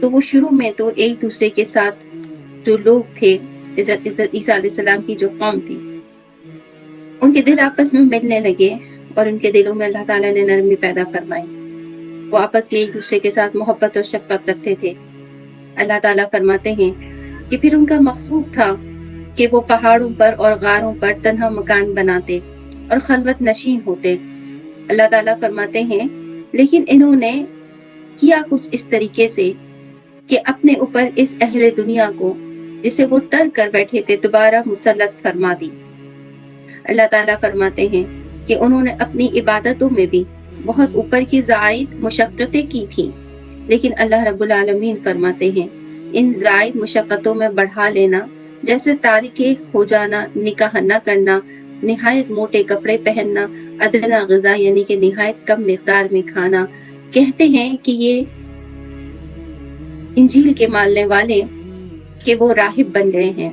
تو وہ شروع میں تو ایک دوسرے کے ساتھ جو لوگ تھے، عیسیٰ علیہ السلام کی جو قوم تھی، ان کے دل آپس میں ملنے لگے اور ان کے دلوں میں اللہ تعالیٰ نے نرمی پیدا فرمائی. وہ آپس میں ایک دوسرے کے ساتھ محبت اور شفقت رکھتے تھے. اللہ تعالیٰ فرماتے ہیں کہ پھر ان کا مقصود تھا کہ وہ پہاڑوں پر اور غاروں پر تنہا مکان بناتے اور خلوت نشین ہوتے. اللہ تعالیٰ فرماتے ہیں لیکن انہوں نے کیا کچھ اس طریقے سے کہ اپنے اوپر اس اہل دنیا کو جسے وہ ترک کر بیٹھے تھے دوبارہ مسلط فرما دی. اللہ تعالیٰ فرماتے ہیں کہ انہوں نے اپنی عبادتوں میں بھی بہت اوپر کی زائد مشقتیں کی تھیں، لیکن اللہ رب العالمین فرماتے ہیں ان زائد مشقتوں میں بڑھا لینا، جیسے تارکے ہو جانا، نکاح نہ کرنا، نہایت موٹے کپڑے پہننا، ادنا غذا یعنی کہ نہایت کم مقدار میں کھانا. کہتے ہیں کہ یہ انجیل کے ماننے والے کہ وہ راہب بن گئے ہیں.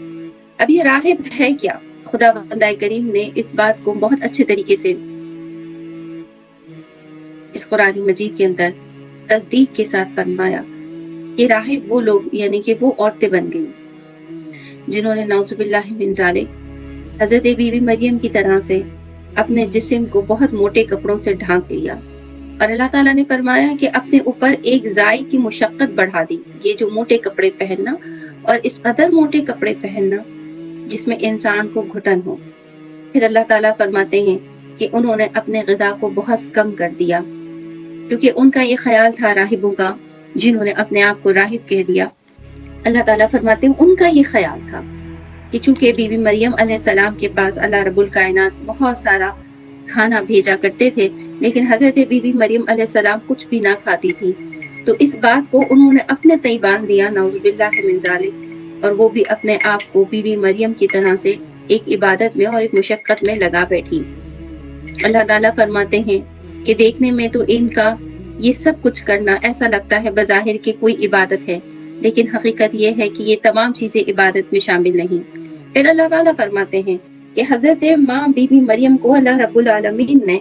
اب یہ راہب ہے کیا؟ خدا بندہ کریم نے اس بات کو بہت اچھے طریقے سے اس قرآن مجید کے اندر تصدیق کے ساتھ فرمایا کہ راہب وہ لوگ یعنی کہ وہ عورتیں بن گئی جنہوں نے نعوذ باللہ من ذالک حضرت بی بی مریم کی طرح سے اپنے جسم کو بہت موٹے کپڑوں سے ڈھانک لیا، اور اللہ تعالیٰ نے فرمایا کہ اپنے اوپر ایک زائد کی مشقت بڑھا دی، یہ جو موٹے کپڑے پہننا اور اس قدر موٹے کپڑے پہننا جس میں انسان کو گھٹن ہو. پھر اللہ تعالیٰ فرماتے ہیں کہ انہوں نے اپنے غذا کو بہت کم کر دیا، کیونکہ ان کا یہ خیال تھا راہبوں کا جنہوں نے اپنے آپ کو راہب کہہ دیا. اللہ تعالیٰ فرماتے ہیں ان کا یہ خیال تھا کہ چونکہ بی بی مریم علیہ السلام کے پاس اللہ رب الکائنات بہت سارا کھانا بھیجا کرتے تھے، لیکن حضرت بی بی مریم علیہ السلام کچھ بھی نہ کھاتی تھی، تو اس بات کو انہوں نے اپنے تئیں باندھ دیا نعوذ باللہ من ذالک، اور وہ بھی اپنے آپ کو بی بی مریم کی طرح سے ایک عبادت میں اور ایک مشقت میں لگا بیٹھی. اللہ تعالیٰ فرماتے ہیں کہ دیکھنے میں تو ان کا یہ سب کچھ کرنا ایسا لگتا ہے بظاہر کہ کوئی عبادت ہے، لیکن حقیقت یہ ہے کہ یہ تمام چیزیں عبادت میں شامل نہیں. پھر اللہ تعالیٰ فرماتے ہیں کہ حضرت ماں بی بی مریم کو اللہ رب العالمین نے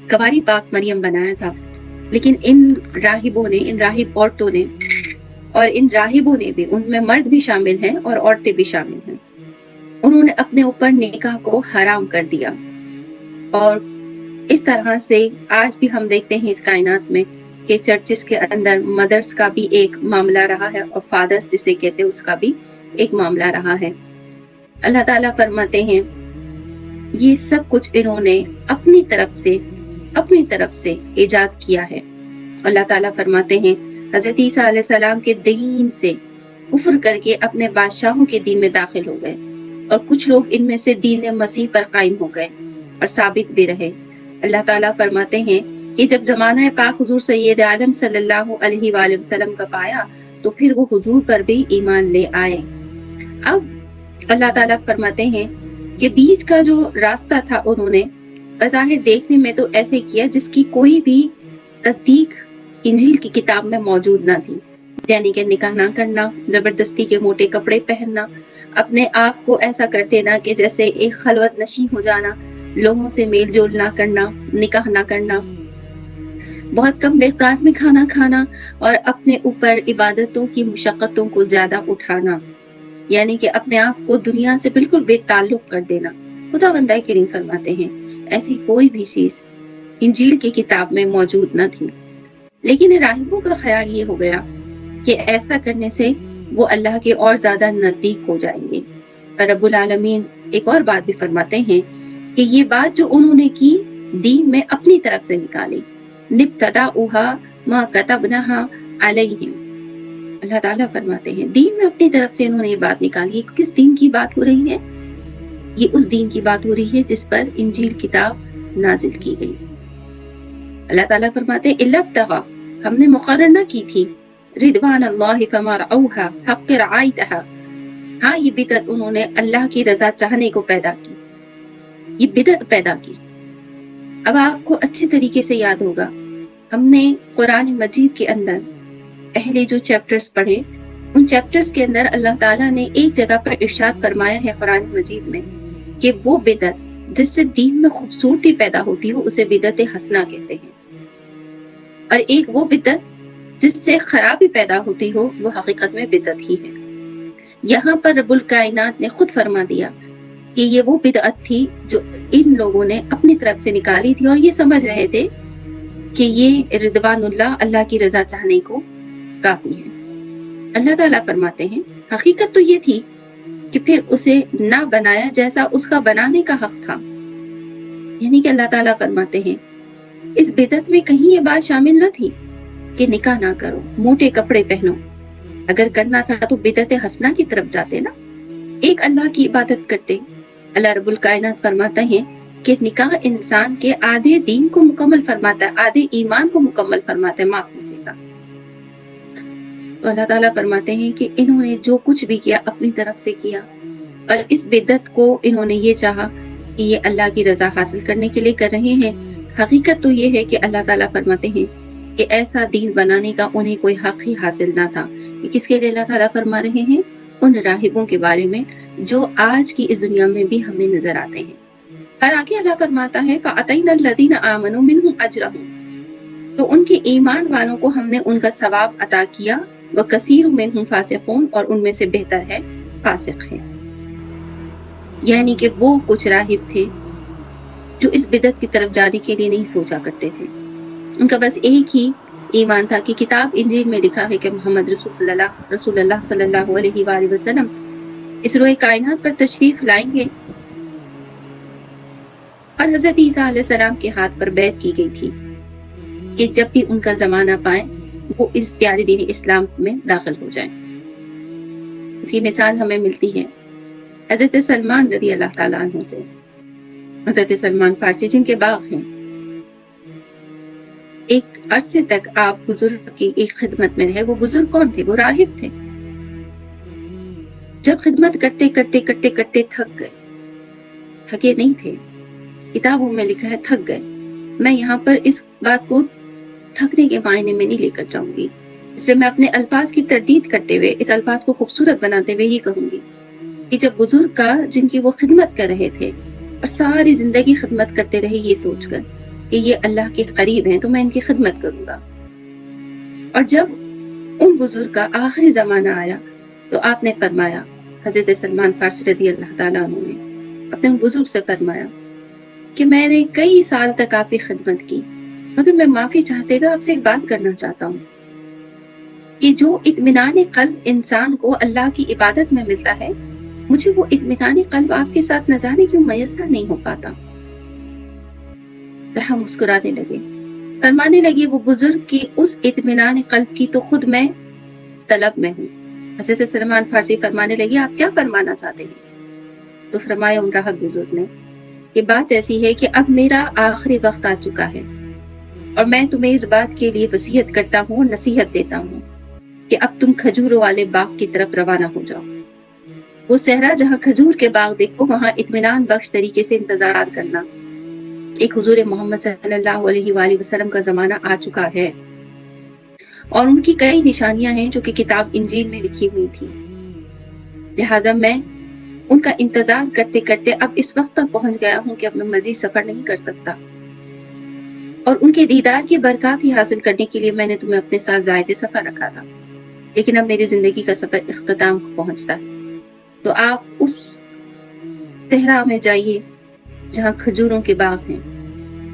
کنواری پاک مریم بنایا تھا، لیکن ان راہبوں نے، ان راہب عورتوں نے اور ان راہبوں نے بھی، ان میں مرد بھی شامل ہیں اور عورتیں بھی شامل ہیں، انہوں نے اپنے اوپر نکاح کو حرام کر دیا. اور اس طرح سے آج بھی ہم دیکھتے ہیں اس کائنات میں کہ چرچز کے اندر مدرس کا بھی ایک معاملہ رہا ہے اور فادرز جسے کہتے ہیں اس کا بھی ایک معاملہ رہا ہے. اللہ تعالیٰ فرماتے ہیں یہ سب کچھ انہوں نے اپنی طرف سے ایجاد کیا ہے. اللہ تعالیٰ فرماتے ہیں حضرت عیسیٰ علیہ السلام کے دین سے کفر کر کے اپنے بادشاہوں کے دین میں داخل ہو گئے، اور کچھ لوگ ان میں سے دین مسیح پر قائم ہو گئے اور ثابت بھی رہے. اللہ تعالیٰ فرماتے ہیں کہ جب زمانہ پاک حضور سید عالم صلی اللہ علیہ وآلہ وسلم کا پایا تو پھر وہ حضور پر بھی ایمان لے آئے. اب اللہ تعالیٰ فرماتے ہیں کہ بیچ کا جو راستہ تھا انہوں نے بظاہر دیکھنے میں تو ایسے کیا جس کی کوئی بھی تصدیق انجیل کی کتاب میں موجود نہ تھی، یعنی کہ نکاح نہ کرنا، زبردستی کے موٹے کپڑے پہننا، اپنے آپ کو ایسا کر دینا کہ جیسے ایک خلوت نشین ہو جانا، لوگوں سے میل جول نہ کرنا، نکاح نہ کرنا، بہت کم مقدار میں کھانا کھانا، اور اپنے اوپر عبادتوں کی مشقتوں کو زیادہ اٹھانا، یعنی کہ اپنے آپ کو دنیا سے بالکل بے تعلق کر دینا. خدا بندہ کریم فرماتے ہیں ایسی کوئی بھی چیز انجیل کی کتاب میں موجود نہ تھی، لیکن راہبوں کا خیال یہ ہو گیا کہ ایسا کرنے سے وہ اللہ کے اور زیادہ نزدیک ہو جائیں گے. اور رب العالمین ایک اور بات بھی فرماتے ہیں کہ یہ بات جو انہوں نے کی دین میں اپنی طرف سے نکالی، نبتدأوها ما كتبناها علیہم. اللہ تعالیٰ فرماتے ہیں دین میں اپنی طرف سے انہوں نے یہ بات نکالی. کس دین کی بات ہو رہی ہے؟ یہ اس دین کی بات ہو رہی ہے جس پر انجیل کتاب نازل کی گئی. اللہ تعالیٰ فرماتے ہیں الا ابتغاء، ہم نے مقرر نہ کی تھی، رضوان اللہ فما رعوها حق رعایتها. ہاں یہ بدعت انہوں نے اللہ کی رضا چاہنے کو پیدا کی، یہ بدعت پیدا کی. اب آپ کو اچھے طریقے سے یاد ہوگا ہم نے قرآن مجید کے اندر پہلے جو چیپٹرز پڑھے، ان چیپٹرز کے اندر اللہ تعالیٰ نے ایک جگہ پر ارشاد فرمایا ہے قرآن مجید میں کہ وہ بدعت جس سے دین میں خوبصورتی پیدا ہوتی ہو اسے بدعت حسنہ کہتے ہیں، اور ایک وہ بدعت جس سے خرابی پیدا ہوتی ہو وہ حقیقت میں بدعت ہی ہے۔ یہاں پر رب الکائنات نے خود فرما دیا کہ یہ وہ بدعت تھی جو ان لوگوں نے اپنی طرف سے نکالی تھی، اور یہ سمجھ رہے تھے کہ یہ رضوان اللہ کی رضا چاہنے کو کافی ہے۔ اللہ تعالیٰ فرماتے ہیں حقیقت تو یہ تھی کہ پھر اسے نہ بنایا جیسا اس کا بنانے کا حق تھا۔ یعنی کہ اللہ تعالیٰ فرماتے ہیں اس بدعت میں کہیں یہ بات شامل نہ تھی کہ نکاح نہ کرو، موٹے کپڑے پہنو۔ اگر کرنا تھا تو بدعت حسنہ کی طرف جاتے نا، ایک اللہ کی عبادت کرتے۔ اللہ رب الکائنات فرماتے ہیں کہ نکاح انسان کے آدھے دین کو مکمل فرماتا ہے، آدھے ایمان کو مکمل فرماتا ہے، معاف کیجیے گا۔ تو اللہ تعالیٰ فرماتے ہیں کہ انہوں نے جو کچھ بھی کیا اپنی طرف سے کیا، اور اس بدعت کو انہوں نے یہ چاہا کہ یہ اللہ کی رضا حاصل کرنے کے لیے کر رہے ہیں۔ حقیقت تو یہ ہے کہ اللہ تعالیٰ فرماتے ہیں کہ ایسا دین بنانے کا انہیں کوئی حق ہی حاصل نہ تھا۔ کہ کس کے لیے اللہ تعالیٰ فرما رہے ہیں؟ ان راہبوں کے بارے میں جو آج کی اس دنیا میں بھی ہمیں نظر آتے ہیں۔ اور آگے اللہ فرماتا ہے فَأَتَيْنَا الَّذِينَ آمَنُوا مِنْهُمْ أَجْرَهُمْ، تو ان کے ایمان والوں کو ہم نے ان کا ثواب عطا کیا۔ وَكَثِيرٌ مِّنْهُمْ فَاسِقُونَ، اور ان میں سے بہتر ہے فاسق ہے۔ یعنی کہ وہ کچھ راہب تھے جو اس بدعت کی طرف جانے کے لیے نہیں سوچا کرتے تھے، ان کا بس ایک ہی ایمان تھا کہ کتاب انجیل میں لکھا ہے کہ محمد رسول اللہ صلی اللہ علیہ وآلہ وسلم اس روئے کائنات پر تشریف لائیں گے، اور حضرت عیسیٰ علیہ السلام کے ہاتھ پر بیعت کی گئی تھی کہ جب بھی ان کا زمانہ پائیں وہ اس پیارے دین اسلام میں داخل ہو جائیں۔ اس کی مثال ہمیں ملتی ہے حضرت سلمان رضی اللہ تعالیٰ عنہ سے۔ حضرت سلمان فارسی جن کے باغ ہیں، ایک عرصے تک آپ بزرگ کی ایک خدمت میں رہے۔ وہ بزرگ کون تھے؟ وہ راہب تھے۔ جب خدمت کرتے کرتے کرتے کرتے تھک گئے، تھکے نہیں تھے، کتابوں میں لکھا ہے تھک گئے۔ میں یہاں پر اس بات کو تھکنے کے معنی میں نہیں لے کر جاؤں گی، اس لیے میں اپنے الفاظ کی تردید کرتے ہوئے اس الفاظ کو خوبصورت بناتے ہوئے یہ کہوں گی کہ جب بزرگ کا جن کی وہ خدمت کر رہے تھے اور ساری زندگی خدمت کرتے رہے یہ سوچ کر کہ یہ اللہ کے قریب ہیں تو میں ان کی خدمت کروں گا، اور جب ان بزرگ کا آخری زمانہ آیا تو آپ نے فرمایا، حضرت سلمان فارسی رضی اللہ تعالیٰ عنہ نے اپنے ان بزرگ سے فرمایا کہ میں نے کئی سال تک آپ کی خدمت کی، مگر میں معافی چاہتے ہوئے آپ سے ایک بات کرنا چاہتا ہوں کہ جو اطمینان قلب انسان کو اللہ کی عبادت میں ملتا ہے، مجھے وہ اطمینان قلب آپ کے ساتھ نہ جانے کیوں میسر نہیں ہو پاتا۔ ہم مسکرانے لگے، فرمانے لگے وہ بزرگ کی اس اطمینان قلب کی تو خود میں طلب میں ہوں۔ حضرت سلمان فارسی فرمانے لگے آپ کیا فرمانا چاہتے ہیں؟ تو فرمایا ان راہب بزرگ نے کہ بات ایسی ہے کہ اب میرا آخری وقت آ چکا ہے، اور میں تمہیں اس بات کے لیے وصیت کرتا ہوں اور نصیحت دیتا ہوں کہ اب تم کھجوروں والے باغ کی طرف روانہ ہو جاؤ۔ وہ صحرا جہاں کھجور کے باغ دیکھو وہاں اطمینان بخش طریقے سے انتظار کرنا۔ ایک حضور محمد صلی اللہ علیہ وآلہ وسلم کا زمانہ آ چکا ہے، اور ان کی کئی نشانیاں ہیں جو کہ کتاب انجیل میں لکھی ہوئی تھی، لہٰذا میں ان کا انتظار کرتے کرتے اب اس وقت تک پہنچ گیا ہوں کہ اب میں مزید سفر نہیں کر سکتا، اور ان کے دیدار کی برکات ہی حاصل کرنے کے لیے میں نے تمہیں اپنے ساتھ زائد سفر رکھا تھا، لیکن اب میری زندگی کا سفر اختتام کو پہنچتا ہے، تو آپ اس صحرا میں جائیے جہاں کھجوروں کے باغ ہیں،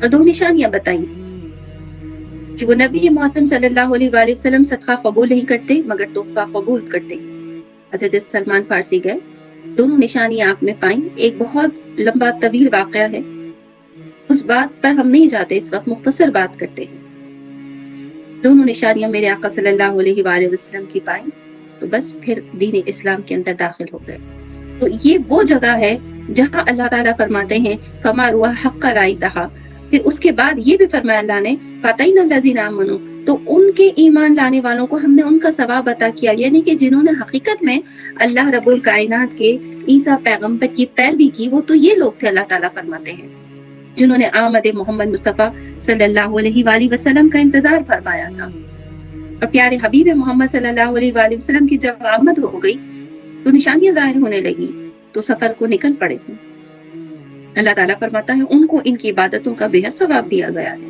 اور دو نشانیاں بتائیں کہ وہ نبی محترم صلی اللہ علیہ وآلہ وسلم صدقہ قبول نہیں کرتے مگر تحفہ قبول کرتے۔ حضرت سلمان فارسی گئے، دونوں نشانیاں آپ میں پائیں۔ ایک بہت لمبا طویل واقعہ ہے، اس بات پر ہم نہیں جاتے، اس وقت مختصر بات کرتے ہیں۔ دونوں نشانیاں میرے آقا صلی اللہ علیہ وآلہ وسلم کی پائیں تو بس پھر دین اسلام کے اندر داخل ہو گئے۔ تو یہ وہ جگہ ہے جہاں اللہ تعالیٰ فرماتے ہیں فما روا حق رائتہا، پھر اس کے بعد یہ بھی فرمایا اللہ نے فاتینا الذین آمنوا، تو ان کے ایمان لانے والوں کو ہم نے ان کا ثواب عطا کیا، یعنی کہ جنہوں نے حقیقت میں اللہ رب الکائنات کے عیسیٰ پیغمبر کی پیروی کی وہ تو یہ لوگ تھے۔ اللہ تعالیٰ فرماتے ہیں جنہوں نے آمد محمد مصطفیٰ صلی اللہ علیہ وآلہ وسلم کا انتظار فرمایا تھا، اور پیارے حبیب محمد صلی اللہ علیہ وآلہ وسلم کی جب آمد ہو گئی تو نشانیاں ظاہر ہونے لگی تو سفر کو نکل پڑے اللہ تعالیٰ فرماتا ہے ان کو ان کی عبادتوں کا بے حد ثواب دیا گیا ہے،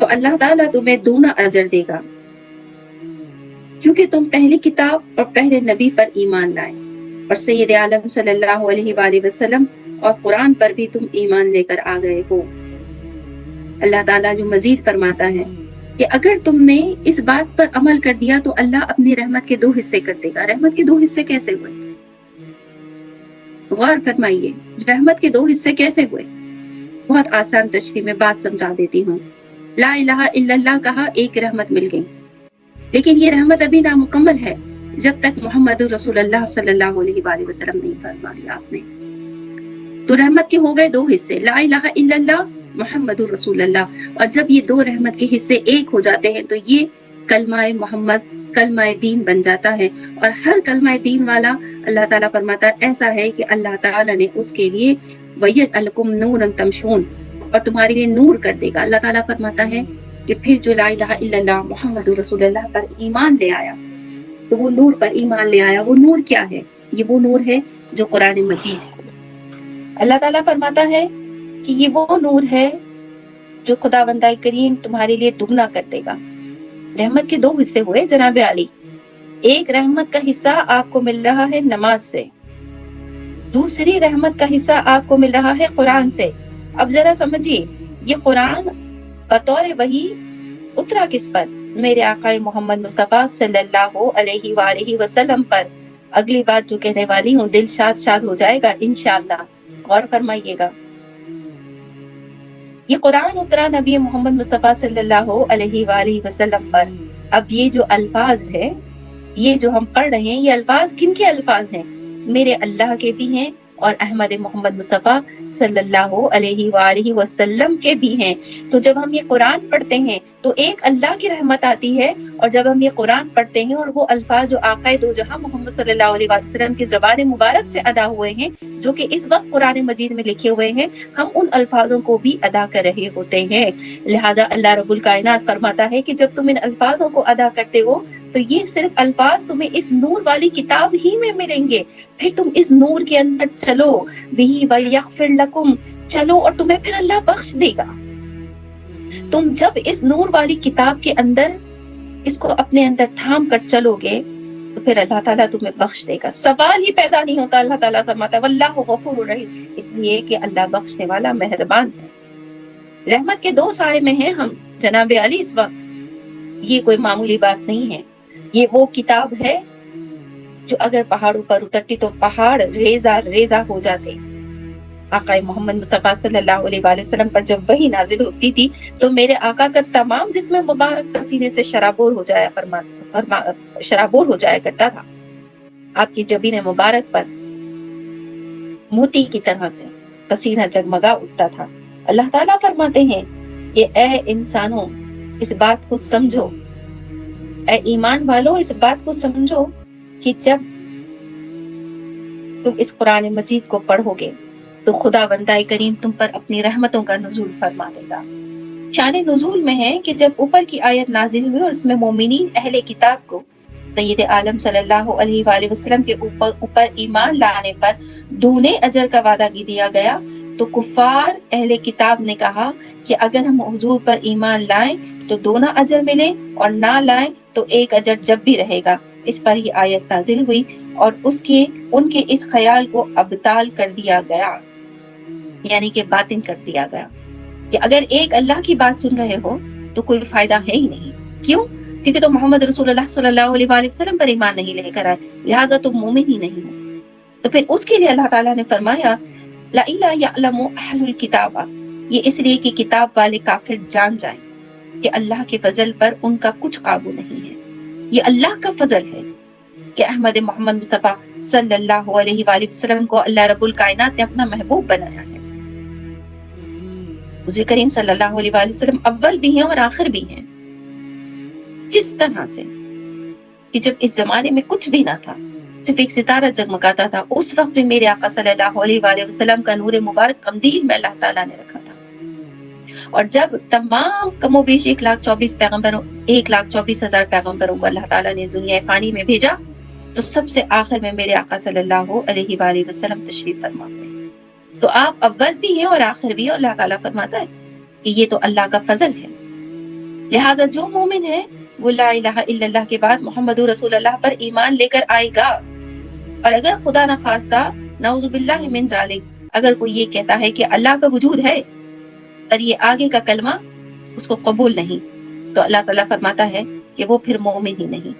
تو اللہ تعالیٰ تمہیں دونا اجر دے گا، کیونکہ تم پہلی کتاب اور پہلے نبی پر ایمان لائے اور سید عالم صلی اللہ علیہ وآلہ وسلم اور قرآن پر بھی تم ایمان لے کر آ گئے ہو۔ اللہ تعالیٰ جو مزید فرماتا ہے کہ اگر تم نے اس بات پر عمل کر دیا تو اللہ اپنی رحمت کے 2 حصے کر دے گا۔ رحمت کے 2 حصے کیسے ہوئے؟ غور فرمائیے، رحمت کے 2 حصے کیسے ہوئے؟ بہت آسان تشریح میں بات سمجھا دیتی ہوں۔ لا الہ الا اللہ کہا، ایک رحمت مل گئی، لیکن یہ رحمت ابھی نامکمل ہے جب تک محمد رسول اللہ صلی اللہ علیہ وآلہ وسلم نہیں فرما لیا آپ نے۔ تو رحمت کے ہو گئے 2 حصے، لا الہ الا اللہ، محمد رسول اللہ، اور جب یہ 2 رحمت کے حصے ایک ہو جاتے ہیں تو یہ کلمہ محمد کلمہ دین بن جاتا ہے، اور ہر کلمہ دین والا اللہ تعالیٰ فرماتا ہے ایسا ہے کہ اللہ تعالیٰ نے اس کے لیے وَيَجْعَلْكُمْ نُورًا تَمْشُونَ، اور تمہارے لیے نور کر دے گا۔ اللہ تعالیٰ فرماتا ہے کہ پھر جو لا الہ الا اللہ محمد رسول اللہ پر ایمان لے آیا تو وہ نور پر ایمان لے آیا۔ وہ نور کیا ہے؟ یہ وہ نور ہے جو قرآن مجید ہے۔ اللہ تعالیٰ فرماتا ہے کہ یہ وہ نور ہے جو خداوند کریم تمہارے لیے دگنا کر دے گا۔ رحمت کے 2 حصے ہوئے جناب علی۔ ایک رحمت کا حصہ آپ کو مل رہا ہے نماز سے، دوسری رحمت کا حصہ آپ کو مل رہا ہے قرآن سے۔ اب ذرا سمجھیے، یہ قرآن بطور وحی اترا کس پر؟ میرے آقا محمد مصطفیٰ صلی اللہ علیہ وآلہ وسلم پر۔ اگلی بات جو کہنے والی ہوں دل شاد ہو جائے گا انشاءاللہ، غور فرمائیے گا۔ یہ قرآن اترا نبی محمد مصطفیٰ صلی اللہ علیہ وآلہ وسلم پر۔ اب یہ جو الفاظ ہے، یہ جو ہم پڑھ رہے ہیں، یہ الفاظ کن کے الفاظ ہیں؟ میرے اللہ کے بھی ہیں اور احمد محمد مصطفیٰ صلی اللہ علیہ وآلہ وسلم کے بھی ہیں۔ تو جب ہم یہ قرآن پڑھتے ہیں تو ایک اللہ کی رحمت آتی ہے، اور جب ہم یہ قرآن پڑھتے ہیں اور وہ الفاظ جو آقا دو جہاں محمد صلی اللہ علیہ وسلم کی زبان مبارک سے ادا ہوئے ہیں، جو کہ اس وقت قرآن مجید میں لکھے ہوئے ہیں، ہم ان الفاظوں کو بھی ادا کر رہے ہوتے ہیں۔ لہٰذا اللہ رب الکائنات فرماتا ہے کہ جب تم ان الفاظوں کو ادا کرتے ہو تو یہ صرف الفاظ تمہیں اس نور والی کتاب ہی میں ملیں گے، پھر تم اس نور کے اندر چلو، بِهِ وَيَغْفِرْ لَكُمْ، چلو اور تمہیں پھر اللہ بخش دے گا۔ تم جب اس نور والی کتاب کے اندر اس کو اپنے اندر تھام کر چلو گے تو پھر اللہ تعالیٰ تمہیں بخش دے گا۔ سوال ہی پیدا نہیں ہوتا، اللہ تعالیٰ فرماتا ہے واللہ غفور رحیم، اس لیے کہ اللہ بخشنے والا مہربان ہے۔ رحمت کے 2 سائے میں ہیں ہم جناب علی اس وقت، یہ کوئی معمولی بات نہیں ہے۔ یہ وہ کتاب ہے جو اگر پہاڑوں پر اترتی تو پہاڑ ریزہ ریزہ ہو جاتے۔ آقا محمد مصطفیٰ صلی اللہ علیہ وآلہ وسلم پر جب وحی نازل ہوتی تھی تو میرے آقا کا تمام جسم مبارک پسینے سے شرابور ہو جایا کرتا تھا۔ آپ کی جبین مبارک پر موتی کی طرح سے پسینہ جگمگا اٹھتا تھا۔ اللہ تعالیٰ فرماتے ہیں کہ اے انسانوں اس بات کو سمجھو، اے ایمان والو اس بات کو سمجھو کہ جب تم اس قرآن مجید کو پڑھو گے تو خدا بندہ کریم تم پر اپنی رحمتوں کا نزول فرما دے گا۔ شان نزول میں ہے کہ جب اوپر کی آیت نازل ہوئی اور اس میں مومنین اہل کتاب کو سید عالم صلی اللہ علیہ وآلہ وسلم کے اوپر ایمان لانے پر دونے اجر کا وعدہ دیا گیا، تو کفار اہل کتاب نے کہا کہ اگر ہم حضور پر ایمان لائیں تو دونا اجر ملے اور نہ لائیں تو 1 اجر جب بھی رہے گا۔ اس پر یہ آیت نازل ہوئی اور ان کے اس خیال کو ابطال کر دیا گیا، یعنی کہ باطن کر دیا گیا کہ اگر ایک اللہ کی بات سن رہے ہو تو کوئی فائدہ ہے ہی نہیں۔ کیوں؟ کیونکہ تم محمد رسول اللہ صلی اللہ علیہ وآلہ وسلم پر ایمان نہیں لے کر آئے، لہٰذا تم مومن ہی نہیں ہو۔ تو پھر اس کے لیے اللہ تعالیٰ نے فرمایا لَإِلَّا يَعْلَمُ أَهْلُ الْكِتَابَ، یہ اس لیے کہ کتاب والے کافر جان جائیں کہ اللہ کے فضل پر ان کا کچھ قابو نہیں ہے۔ یہ اللہ کا فضل ہے کہ احمد محمد مصطفیٰ صلی اللہ علیہ وآلہ وسلم کو اللہ رب الکائنات نے اپنا محبوب بنایا ہے۔ حضور کریم صلی اللہ علیہ وآلہ وسلم اول بھی ہیں اور آخر بھی ہیں۔ کس طرح سے کہ جب اس زمانے میں کچھ بھی نہ تھا، صرف ایک ستارہ جگمگاتا تھا، اس وقت بھی میرے آقا صلی اللہ علیہ وآلہ وسلم کا نور مبارک قندیل میں اللہ تعالیٰ نے رکھا تھا۔ اور جب تمام کم و بیش 1,24,000 پیغمبروں کو اللہ تعالیٰ نے اس دنیا فانی میں بھیجا تو سب سے آخر میں میرے آقا صلی اللہ علیہ وآلہ وسلم تشریف فرما گئے۔ تو آپ اول بھی ہیں اور آخر بھی ہیں، اور اللہ تعالیٰ فرماتا ہے کہ یہ تو اللہ کا فضل ہے۔ لہٰذا جو مومن ہے وہ لا الہ الا اللہ کے بعد محمد رسول اللہ پر ایمان لے کر آئے گا، اور اگر خدا نخواستہ نعوذ باللہ من ذالک اگر کوئی یہ کہتا ہے کہ اللہ کا وجود ہے اور یہ آگے کا کلمہ اس کو قبول نہیں، تو اللہ تعالیٰ فرماتا ہے کہ وہ پھر مومن ہی نہیں۔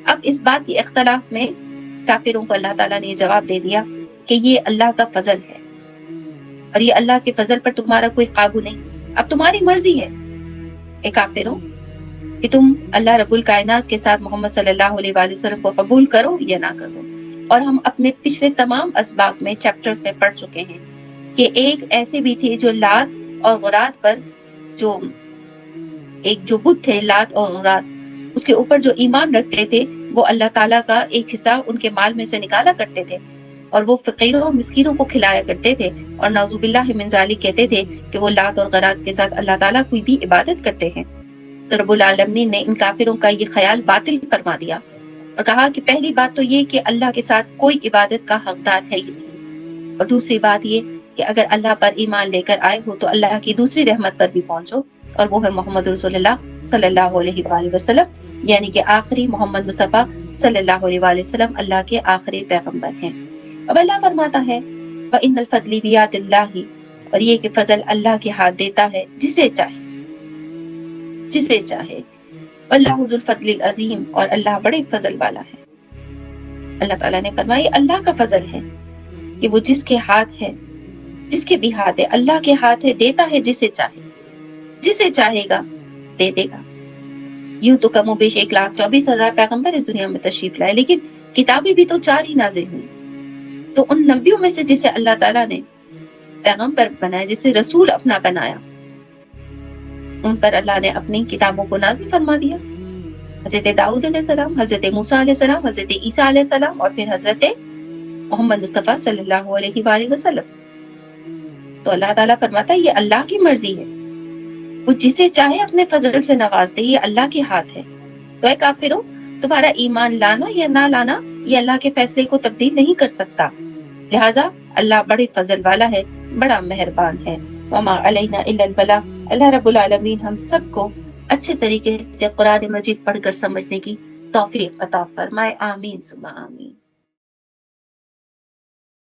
اب اس بات کی اختلاف میں کافروں کو اللہ تعالیٰ نے یہ جواب دے دیا کہ یہ اللہ کا فضل ہے، اور یہ اللہ کے فضل پر تمہارا کوئی قابو نہیں، اب تمہاری مرضی ہے اے کافروں کہ تم اللہ رب الکائنات کے ساتھ محمد صلی اللہ علیہ وآلہ وسلم کو قبول کرو یا نہ کرو۔ اور ہم اپنے پچھلے تمام اسباق میں چیپٹرز میں پڑھ چکے ہیں کہ ایک ایسے بھی تھے جو لات اور غرات پر جو بت تھے لات اور غرات اس کے اوپر جو ایمان رکھتے تھے، وہ اللہ تعالیٰ کا ایک حصہ ان کے مال میں سے نکالا کرتے تھے، اور وہ فقیروں اور مسکینوں کو کھلایا کرتے تھے، اور نعوذ باللہ من ذالک کہتے تھے کہ وہ لات اور غرات کے ساتھ اللہ تعالیٰ کوئی بھی عبادت کرتے ہیں۔ تو رب العالمین نے ان کافروں کا یہ خیال باطل فرما دیا اور کہا کہ پہلی بات تو یہ کہ اللہ کے ساتھ کوئی عبادت کا حقدار ہے ہی نہیں، اور دوسری بات یہ کہ اگر اللہ پر ایمان لے کر آئے ہو تو اللہ کی دوسری رحمت پر بھی پہنچو، اور وہ ہے محمد رسول اللہ صلی اللہ علیہ وآلہ وسلم، یعنی کہ آخری محمد مصطفیٰ صلی اللہ علیہ وآلہ وسلم اللہ کے آخری پیغمبر ہیں۔ اب اللہ فرماتا ہے وَإِنَّ الْفَضْلِ بِيَدِ اللَّهِ، اور یہ کہ فضل اللہ کے ہاتھ دیتا ہے جسے چاہے، جسے چاہے، واللہ ذو الفضل العظیم، اور اللہ بڑے فضل والا ہے۔ اللہ تعالیٰ نے فرمایا اللہ کا فضل ہے کہ وہ جس کے ہاتھ ہے، جس کے بھی ہاتھ ہے، اللہ کے ہاتھ ہے، دیتا ہے جسے چاہے، جسے چاہے گا دے دے گا۔ یوں تو کم و بیش 1,24,000 پیغمبر اس دنیا میں تشریف لائے، لیکن کتابیں بھی تو 4 ہی نازل ہوئی، تو ان نبیوں میں سے جسے اللہ تعالیٰ نے پیغمبر بنایا، جسے رسول اپنا بنایا، ان پر اللہ نے اپنی کتابوں کو نازل فرما دیا۔ حضرت داؤد علیہ السلام، حضرت موسیٰ علیہ السلام، حضرت عیسیٰ علیہ السلام، اور پھر حضرت محمد مصطفیٰ صلی اللہ علیہ وآلہ وسلم۔ تو اللہ تعالیٰ فرماتا ہے یہ اللہ کی مرضی ہے، وہ جسے چاہے اپنے فضل سے نواز دے، یہ اللہ کے ہاتھ ہے۔ تو اے کافروں، تمہارا ایمان لانا یا نہ لانا یہ اللہ کے فیصلے کو تبدیل نہیں کر سکتا، لہٰذا اللہ بڑے فضل والا ہے، بڑا مہربان ہے۔ وما علینا الا البلاغ، اللہ رب العالمین ہم سب کو اچھے طریقے سے قرآن مجید پڑھ کر سمجھنے کی توفیق عطا فرمائے، آمین ثم آمین۔